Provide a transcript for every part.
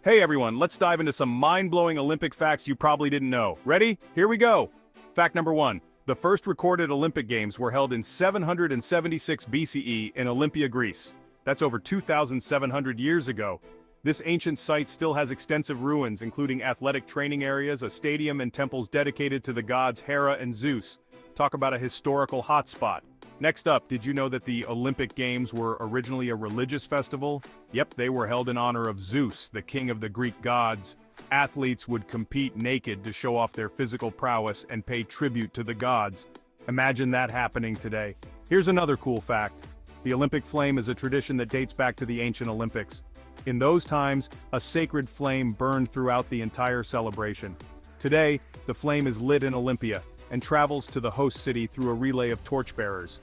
Hey everyone, let's dive into some mind-blowing Olympic facts you probably didn't know. Ready? Here we go! Fact number 1. The first recorded Olympic Games were held in 776 BCE in Olympia, Greece. That's over 2,700 years ago. This ancient site still has extensive ruins, including athletic training areas, a stadium, and temples dedicated to the gods Hera and Zeus. Talk about a historical hotspot. Next up, did you know that the Olympic Games were originally a religious festival? Yep, they were held in honor of Zeus, the king of the Greek gods. Athletes would compete naked to show off their physical prowess and pay tribute to the gods. Imagine that happening today. Here's another cool fact. The Olympic flame is a tradition that dates back to the ancient Olympics. In those times, a sacred flame burned throughout the entire celebration. Today, the flame is lit in Olympia and travels to the host city through a relay of torchbearers.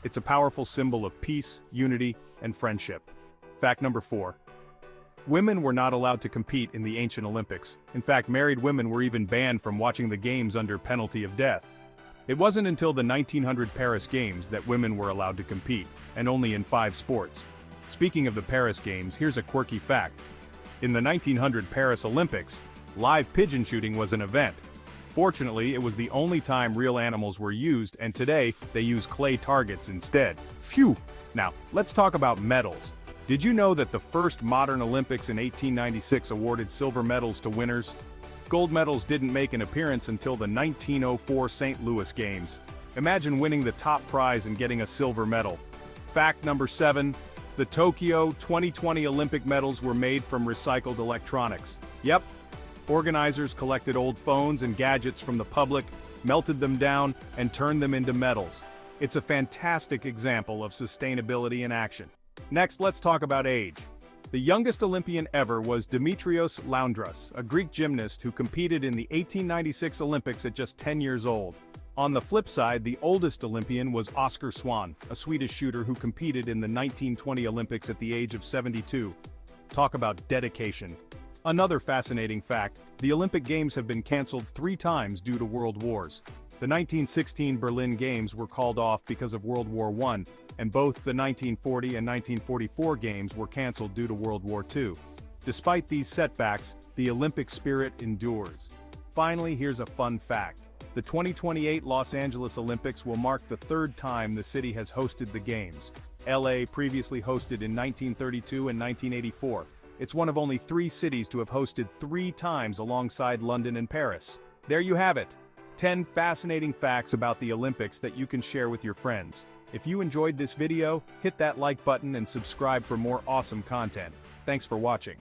It's a powerful symbol of peace, unity, and friendship. Fact number 4. Women were not allowed to compete in the ancient Olympics. In fact, married women were even banned from watching the games under penalty of death. It wasn't until the 1900 Paris Games that women were allowed to compete, and only in 5 sports. Speaking of the Paris Games, here's a quirky fact. In the 1900 Paris Olympics, live pigeon shooting was an event. Fortunately, it was the only time real animals were used, and today, they use clay targets instead. Phew! Now, let's talk about medals. Did you know that the first modern Olympics in 1896 awarded silver medals to winners? Gold medals didn't make an appearance until the 1904 St. Louis Games. Imagine winning the top prize and getting a silver medal. Fact number 7. The Tokyo 2020 Olympic medals were made from recycled electronics. Yep. Organizers collected old phones and gadgets from the public, melted them down, and turned them into medals. It's a fantastic example of sustainability in action. Next, let's talk about age. The youngest Olympian ever was Dimitrios Laundras, a Greek gymnast who competed in the 1896 Olympics at just 10 years old. On the flip side, the oldest Olympian was Oskar Swan, a Swedish shooter who competed in the 1920 Olympics at the age of 72. Talk about dedication. Another fascinating fact, the Olympic Games have been cancelled 3 times due to world wars. The 1916 Berlin Games were called off because of World War I, and both the 1940 and 1944 Games were cancelled due to World War II. Despite these setbacks, the Olympic spirit endures. Finally, here's a fun fact. The 2028 Los Angeles Olympics will mark the 3rd time the city has hosted the Games. LA previously hosted in 1932 and 1984. It's one of only 3 cities to have hosted 3 times alongside London and Paris. There you have it. 10 fascinating facts about the Olympics that you can share with your friends. If you enjoyed this video, hit that like button and subscribe for more awesome content. Thanks for watching.